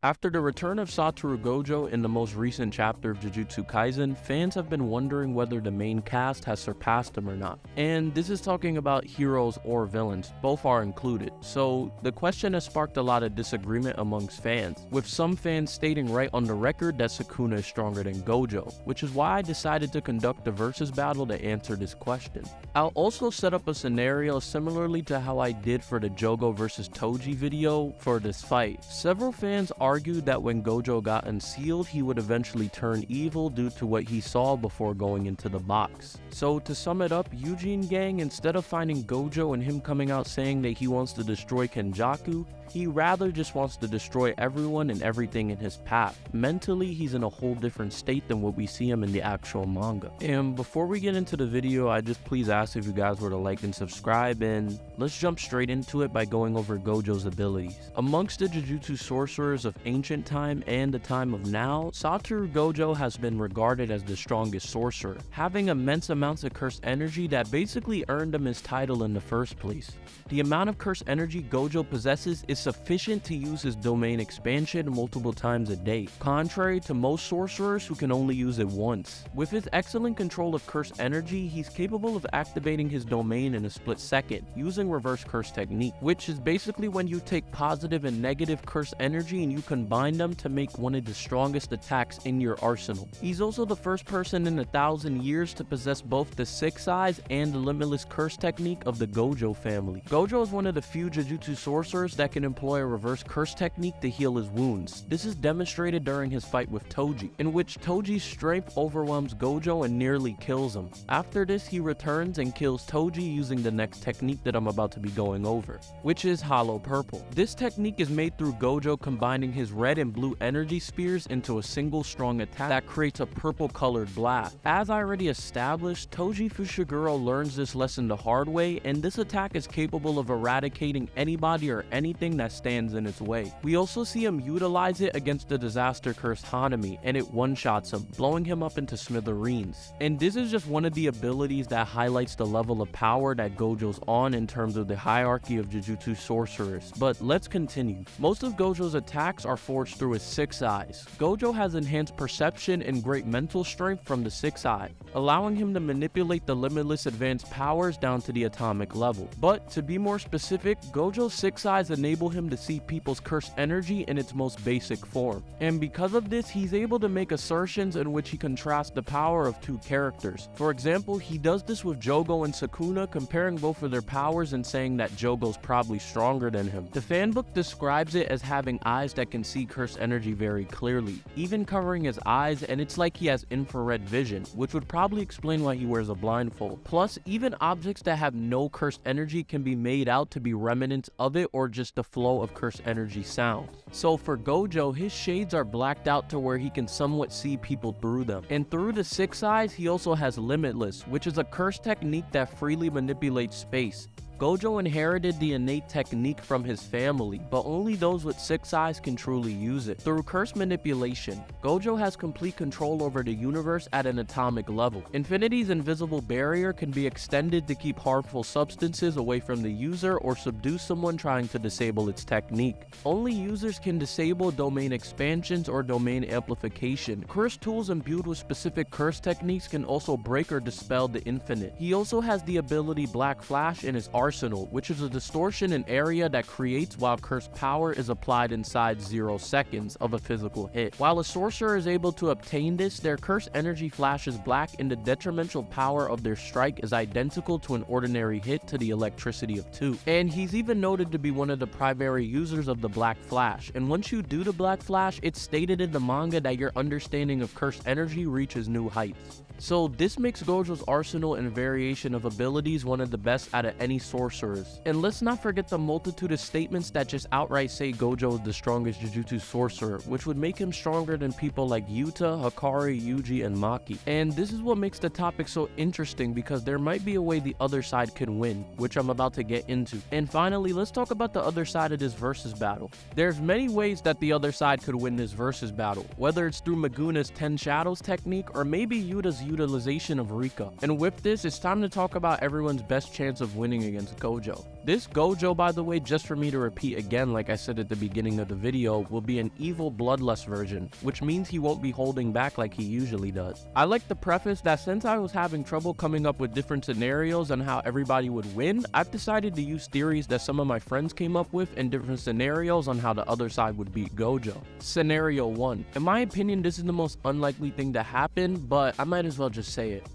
After the return of Satoru Gojo in the most recent chapter of Jujutsu Kaisen, fans have been wondering whether the main cast has surpassed him or not. And this is talking about heroes or villains, both are included. So the question has sparked a lot of disagreement amongst fans, with some fans stating right on the record that Suguna is stronger than Gojo, which is why I decided to conduct a versus battle to answer this question. I'll also set up a scenario similarly to how I did for the Jogo vs Toji video for this fight. Several fans argued that when Gojo got unsealed, he would eventually turn evil due to what he saw before going into the box. So to sum it up, Eugene Gang, instead of finding Gojo and him coming out saying that he wants to destroy Kenjaku, he rather just wants to destroy everyone and everything in his path. Mentally, he's in a whole different state than what we see him in the actual manga. And before we get into the video, I just please ask if you guys were to like and subscribe, and let's jump straight into it by going over Gojo's abilities. Amongst the Jujutsu sorcerers of ancient time and the time of now, Satoru Gojo has been regarded as the strongest sorcerer, having immense amounts of cursed energy that basically earned him his title in the first place. The amount of cursed energy Gojo possesses is sufficient to use his domain expansion multiple times a day, contrary to most sorcerers who can only use it once. With his excellent control of cursed energy, he's capable of activating his domain in a split second, using reverse curse technique, which is basically when you take positive and negative cursed energy and you combine them to make one of the strongest attacks in your arsenal. He's also the first person in 1,000 years to possess both the Six Eyes and the Limitless Curse technique of the Gojo family. Gojo is one of the few Jujutsu sorcerers that can employ a reverse curse technique to heal his wounds. This is demonstrated during his fight with Toji, in which Toji's strength overwhelms Gojo and nearly kills him. After this, he returns and kills Toji using the next technique that I'm about to be going over, which is Hollow Purple. This technique is made through Gojo combining his red and blue energy spears into a single strong attack that creates a purple colored blast. As I already established, Toji Fushiguro learns this lesson the hard way, and this attack is capable of eradicating anybody or anything that stands in its way. We also see him utilize it against the disaster cursed Hanami, and it one-shots him, blowing him up into smithereens. And this is just one of the abilities that highlights the level of power that Gojo's on in terms of the hierarchy of Jujutsu sorcerers. But let's continue. Most of Gojo's attacks are forged through his Six Eyes. Gojo has enhanced perception and great mental strength from the Six Eye, allowing him to manipulate the limitless advanced powers down to the atomic level. But to be more specific, Gojo's Six Eyes enable him to see people's cursed energy in its most basic form. And because of this, he's able to make assertions in which he contrasts the power of two characters. For example, he does this with Jogo and Sukuna, comparing both of their powers and saying that Jogo's probably stronger than him. The fanbook describes it as having eyes that can see cursed energy very clearly, even covering his eyes, and it's like he has infrared vision, which would probably explain why he wears a blindfold. Plus, even objects that have no cursed energy can be made out to be remnants of it or just the flow of cursed energy sounds. So for Gojo, his shades are blacked out to where he can somewhat see people through them. And through the Six Eyes, he also has Limitless, which is a curse technique that freely manipulates space. Gojo inherited the innate technique from his family, but only those with Six Eyes can truly use it. Through curse manipulation, Gojo has complete control over the universe at an atomic level. Infinity's invisible barrier can be extended to keep harmful substances away from the user or subdue someone trying to disable its technique. Only users can disable domain expansions or domain amplification. Curse tools imbued with specific curse techniques can also break or dispel the infinite. He also has the ability Black Flash in his arsenal, which is a distortion in area that creates while cursed power is applied inside 0 seconds of a physical hit. While a sorcerer is able to obtain this, their cursed energy flashes black and the detrimental power of their strike is identical to an ordinary hit to the electricity of 2. And he's even noted to be one of the primary users of the Black Flash, and once you do the Black Flash, it's stated in the manga that your understanding of cursed energy reaches new heights. So this makes Gojo's arsenal and variation of abilities one of the best out of any sorcerers. And let's not forget the multitude of statements that just outright say Gojo is the strongest Jujutsu sorcerer, which would make him stronger than people like Yuta, Hikari, Yuji, and Maki. And this is what makes the topic so interesting, because there might be a way the other side can win, which I'm about to get into. And finally, let's talk about the other side of this versus battle. There's many ways that the other side could win this versus battle, whether it's through Maguna's 10 Shadows technique or maybe Yuta's utilization of Rika. And with this, it's time to talk about everyone's best chance of winning against is Gojo. This Gojo, by the way, just for me to repeat again like I said at the beginning of the video, will be an evil bloodlust version, which means he won't be holding back like he usually does. I like to preface that since I was having trouble coming up with different scenarios on how everybody would win, I've decided to use theories that some of my friends came up with in different scenarios on how the other side would beat Gojo. Scenario 1. In my opinion, this is the most unlikely thing to happen, but I might as well just say it.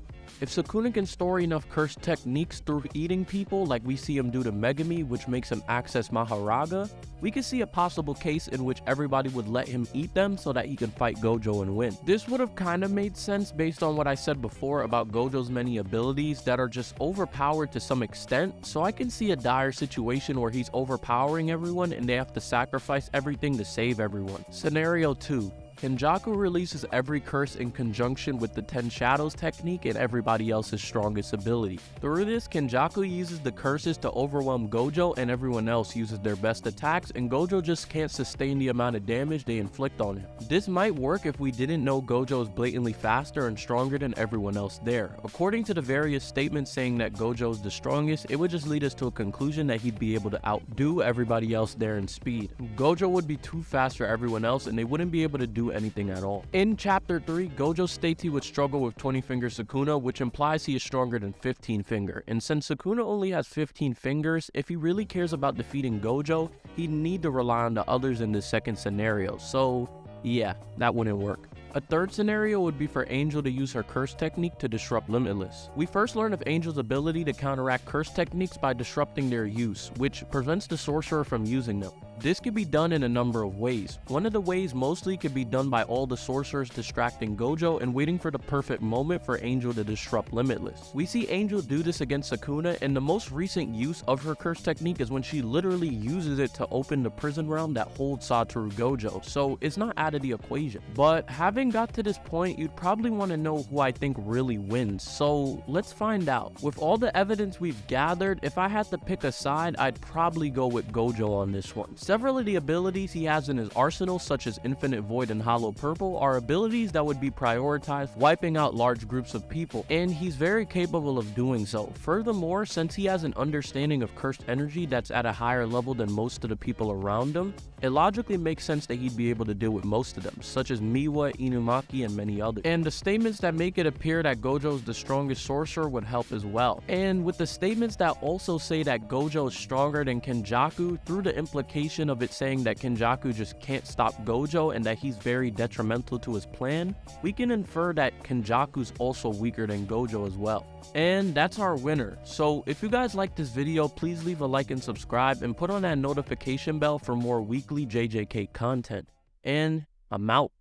If Suguna can store enough cursed techniques through eating people like we see him do to Megami, which makes him access Maharaga, we could see a possible case in which everybody would let him eat them so that he can fight Gojo and win. This would have kind of made sense based on what I said before about Gojo's many abilities that are just overpowered to some extent, so I can see a dire situation where he's overpowering everyone and they have to sacrifice everything to save everyone. Scenario 2. Kenjaku releases every curse in conjunction with the 10 Shadows technique and everybody else's strongest ability. Through this, Kenjaku uses the curses to overwhelm Gojo and everyone else uses their best attacks, and Gojo just can't sustain the amount of damage they inflict on him. This might work if we didn't know Gojo is blatantly faster and stronger than everyone else there. According to the various statements saying that Gojo is the strongest, it would just lead us to a conclusion that he'd be able to outdo everybody else there in speed. Gojo would be too fast for everyone else and they wouldn't be able to do anything at all. In chapter 3, Gojo states he would struggle with 20 finger Sukuna, which implies he is stronger than 15 finger. And since Sukuna only has 15 fingers, if he really cares about defeating Gojo, he'd need to rely on the others in this second scenario. So yeah, that wouldn't work. A third scenario would be for Angel to use her curse technique to disrupt Limitless. We first learn of Angel's ability to counteract curse techniques by disrupting their use, which prevents the sorcerer from using them. This could be done in a number of ways. One of the ways mostly could be done by all the sorcerers distracting Gojo and waiting for the perfect moment for Angel to disrupt Limitless. We see Angel do this against Sukuna, and the most recent use of her curse technique is when she literally uses it to open the prison realm that holds Satoru Gojo, so it's not out of the equation. But having got to this point, you'd probably want to know who I think really wins, so let's find out. With all the evidence we've gathered, if I had to pick a side, I'd probably go with Gojo on this one. Several of the abilities he has in his arsenal, such as Infinite Void and Hollow Purple, are abilities that would be prioritized wiping out large groups of people, and he's very capable of doing so. Furthermore, since he has an understanding of cursed energy that's at a higher level than most of the people around him, it logically makes sense that he'd be able to deal with most of them, such as Miwa, Inumaki, and many others. And the statements that make it appear that Gojo is the strongest sorcerer would help as well. And with the statements that also say that Gojo is stronger than Kenjaku, through the implication of it saying that Kenjaku just can't stop Gojo and that he's very detrimental to his plan, we can infer that Kenjaku's also weaker than Gojo as well. And that's our winner. So if you guys like this video, please leave a like and subscribe and put on that notification bell for more weekly JJK content. And I'm out.